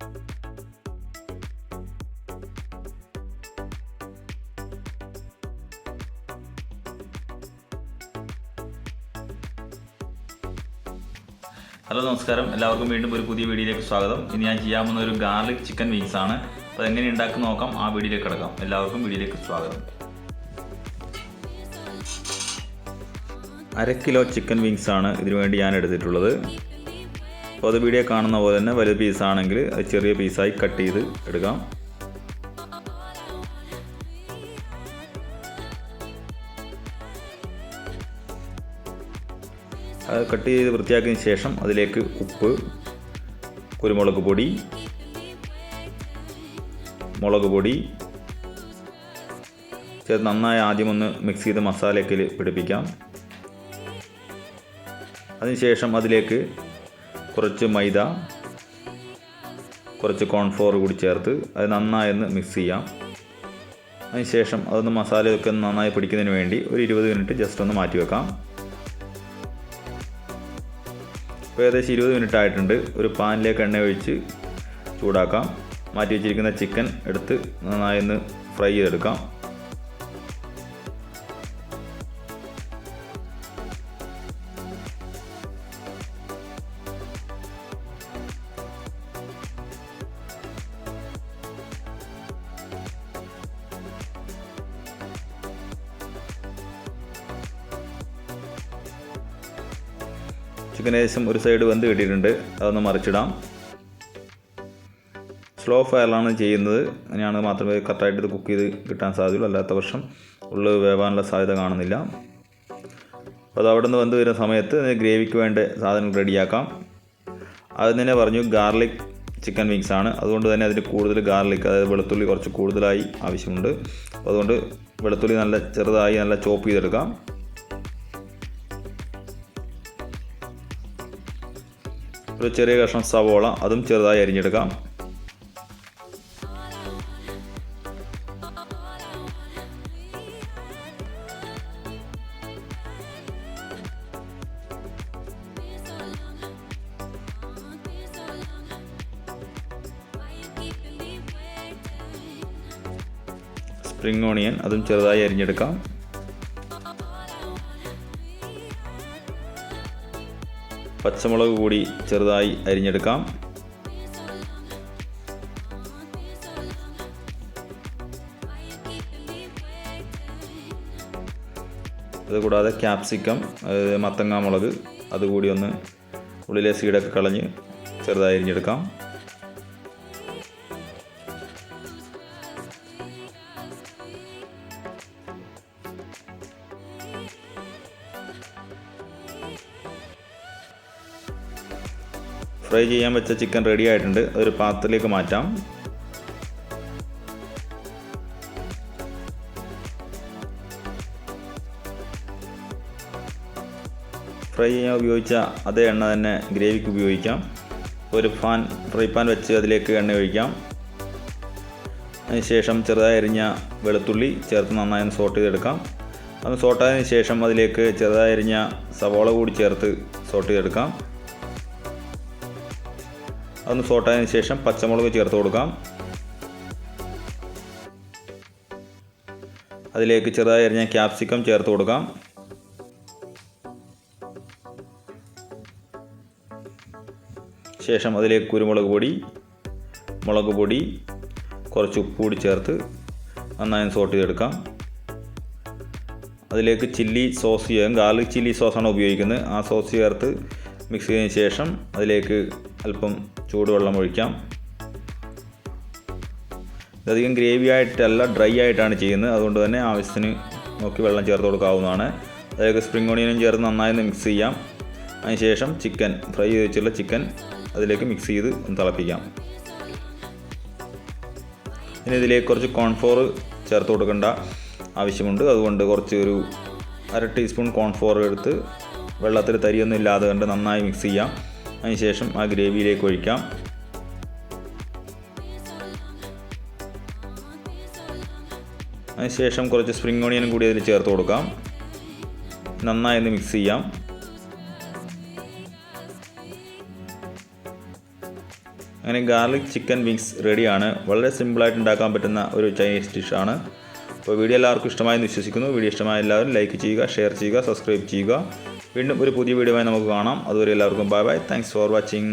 Hello നമസ്കാരം, എല്ലാവർക്കും വീണ്ടും ഒരു പുതിയ വീഡിയോയിലേക്ക് സ്വാഗതം. ഇനി ഞാൻ ചെയ്യാൻ പോകുന്ന ഒരു ഗാർലിക് ചിക്കൻ വിങ്സ് ആണ്. അപ്പോൾ എങ്ങനെ ഉണ്ടാക്കി നോക്കാം, ആ വീഡിയോയിലേക്ക് കിടക്കാം. എല്ലാവർക്കും വീഡിയോയിലേക്ക് സ്വാഗതം. 1/2 കിലോ ചിക്കൻ വിങ്സ് ആണ് ഇതിനു വേണ്ടി ഞാൻ എടുത്തിട്ടുള്ളത്. അപ്പോൾ അത് വീഡിയോ കാണുന്ന പോലെ തന്നെ വലിയ പീസാണെങ്കിൽ അത് ചെറിയ പീസായി കട്ട് ചെയ്ത് എടുക്കാം. അത് കട്ട് ചെയ്ത് വൃത്തിയാക്കിയതിന് ശേഷം അതിലേക്ക് ഉപ്പ്, കുരുമുളക് പൊടി, മുളക് പൊടി ചേർത്ത് നന്നായി ആദ്യം ഒന്ന് മിക്സ് ചെയ്ത് മസാലയ്ക്ക് പിടിപ്പിക്കാം. അതിനുശേഷം അതിലേക്ക് കുറച്ച് മൈദ, കുറച്ച് കോൺഫ്ലോർ കൂടി ചേർത്ത് അത് നന്നായി ഒന്ന് മിക്സ് ചെയ്യാം. അതിനുശേഷം അതൊന്ന് മസാലയൊക്കെ നന്നായി പിടിക്കുന്നതിന് വേണ്ടി ഒരു 20 മിനിറ്റ് ജസ്റ്റ് ഒന്ന് മാറ്റി വെക്കാം. ഇപ്പോൾ ഏകദേശം 20 മിനിറ്റ് ആയിട്ടുണ്ട്. ഒരു പാനിലേക്ക് എണ്ണ ഒഴിച്ച് ചൂടാക്കാം. മാറ്റി വെച്ചിരിക്കുന്ന ചിക്കൻ എടുത്ത് നന്നായി ഒന്ന് ഫ്രൈ ചെയ്തെടുക്കാം. ചിക്കൻ ഏകദേശം ഒരു സൈഡ് വെന്ത് കിട്ടിയിട്ടുണ്ട്. അതൊന്ന് മറിച്ചിടാം. സ്ലോ ഫയറിലാണ് ചെയ്യുന്നത്. അങ്ങനെയാണ് മാത്രമേ കറക്റ്റായിട്ട് ഇത് കുക്ക് ചെയ്ത് കിട്ടാൻ സാധ്യതയുള്ളൂ. അല്ലാത്ത പക്ഷം ഉള്ളിൽ വേവാനുള്ള സാധ്യത കാണുന്നില്ല. അപ്പോൾ അത് അവിടെ നിന്ന് വെന്ത് വരുന്ന സമയത്ത് ഗ്രേവിക്ക് വേണ്ട സാധനങ്ങൾ റെഡിയാക്കാം. അത് തന്നെ പറഞ്ഞു ഗാർലിക് ചിക്കൻ വിങ്സ് ആണ്. അതുകൊണ്ട് തന്നെ അതിന് കൂടുതൽ ഗാർലിക്, അതായത് വെളുത്തുള്ളി കുറച്ച് കൂടുതലായി ആവശ്യമുണ്ട്. അപ്പോൾ അതുകൊണ്ട് വെളുത്തുള്ളി നല്ല ചെറുതായി നല്ല ചോപ്പ് ചെയ്തെടുക്കാം. ഒരു ചെറിയ കഷ്ണം സവോള അതും ചെറുതായി അരിഞ്ഞെടുക്കാം. സ്പ്രിംഗ് ഓണിയൻ അതും ചെറുതായി അരിഞ്ഞെടുക്കാം. പച്ചമുളക് കൂടി ചെറുതായി അരിഞ്ഞെടുക്കാം. അതുകൂടാതെ ക്യാപ്സിക്കം, മത്തങ്ങ മുളക് അതുകൂടി ഒന്ന് ഉള്ളിലെ സീഡൊക്കെ കളഞ്ഞ് ചെറുതായി അരിഞ്ഞെടുക്കാം. ഫ്രൈ ചെയ്യാൻ വെച്ച ചിക്കൻ റെഡി ആയിട്ടുണ്ട്. ഒരു പാത്രത്തിലേക്ക് മാറ്റാം. ഫ്രൈ ചെയ്യാൻ ഉപയോഗിച്ച അതേ എണ്ണ തന്നെ ഗ്രേവിക്ക് ഉപയോഗിക്കാം. ഒരു ഫ്രൈ പാൻ വെച്ച് അതിലേക്ക് എണ്ണ ഒഴിക്കാം. അതിനുശേഷം ചെറുതായി അരിഞ്ഞ വെളുത്തുള്ളി ചേർത്ത് നന്നായി ഒന്ന് സോട്ട് ചെയ്തെടുക്കാം. അത് സോട്ടായതിനു ശേഷം അതിലേക്ക് ചെറുതായി അരിഞ്ഞ സവോള കൂടി ചേർത്ത് സോട്ട് ചെയ്തെടുക്കാം. അതൊന്ന് സോട്ടായതിനു ശേഷം പച്ചമുളക് ചേർത്ത് കൊടുക്കാം. അതിലേക്ക് ചെറുതായി അരിഞ്ഞ ക്യാപ്സിക്കം ചേർത്ത് കൊടുക്കാം. ശേഷം അതിലേക്ക് കുരുമുളക് പൊടി, മുളക് പൊടി, കുറച്ച് ഉപ്പ് കൂടി ചേർത്ത് നന്നായി സോട്ട് ചെയ്തെടുക്കാം. അതിലേക്ക് ചില്ലി സോസ് ചെയ്യാം. ഗാർലിക് ചില്ലി സോസാണ് ഉപയോഗിക്കുന്നത്. ആ സോസ് ചേർത്ത് മിക്സ് ചെയ്തതിന് ശേഷം അതിലേക്ക് അല്പം ചൂടുവെള്ളം ഒഴിക്കാം. ഇതധികം ഗ്രേവി ആയിട്ടല്ല, ഡ്രൈ ആയിട്ടാണ് ചെയ്യുന്നത്. അതുകൊണ്ട് തന്നെ ആവശ്യത്തിന് നോക്കി വെള്ളം ചേർത്ത് കൊടുക്കാവുന്നതാണ്. അതിലേക്ക് സ്പ്രിംഗ് ഓണിയനും ചേർത്ത് നന്നായി മിക്സ് ചെയ്യാം. അതിനുശേഷം ചിക്കൻ ഫ്രൈ ചെയ്ത് വെച്ചുള്ള ചിക്കൻ അതിലേക്ക് മിക്സ് ചെയ്ത് ഒന്ന് തിളപ്പിക്കാം. ഇനി ഇതിലേക്ക് കുറച്ച് കോൺഫ്ലോർ ചേർത്ത് കൊടുക്കേണ്ട ആവശ്യമുണ്ട്. അതുകൊണ്ട് കുറച്ച് ഒരു 1/2 ടീസ്പൂൺ കോൺഫ്ലോർ എടുത്ത് വെള്ളത്തിൽ തരിയൊന്നും ഇല്ലാതെ കണ്ട് നന്നായി മിക്സ് ചെയ്യാം. അതിനുശേഷം ആ ഗ്രേവിയിലേക്ക് ഒഴിക്കാം. അതിനുശേഷം കുറച്ച് സ്പ്രിംഗ് ഓണിയനും കൂടി അതിൽ ചേർത്ത് കൊടുക്കാം. നന്നായി ഒന്ന് മിക്സ് ചെയ്യാം. അങ്ങനെ ഗാർലിക് ചിക്കൻ വിങ്സ് റെഡിയാണ്. വളരെ സിമ്പിളായിട്ട് ഉണ്ടാക്കാൻ പറ്റുന്ന ഒരു ചൈനീസ് ഡിഷാണ്. അപ്പോൾ വീഡിയോ എല്ലാവർക്കും ഇഷ്ടമായെന്ന് വിശ്വസിക്കുന്നു. വീഡിയോ ഇഷ്ടമായ എല്ലാവരും ലൈക്ക് ചെയ്യുക, ഷെയർ ചെയ്യുക, സബ്സ്ക്രൈബ് ചെയ്യുക. വീണ്ടും ഒരു പുതിയ വീഡിയോയുമായി നമുക്ക് കാണാം. അതുവരെ എല്ലാവർക്കും bye bye. Thanks for watching.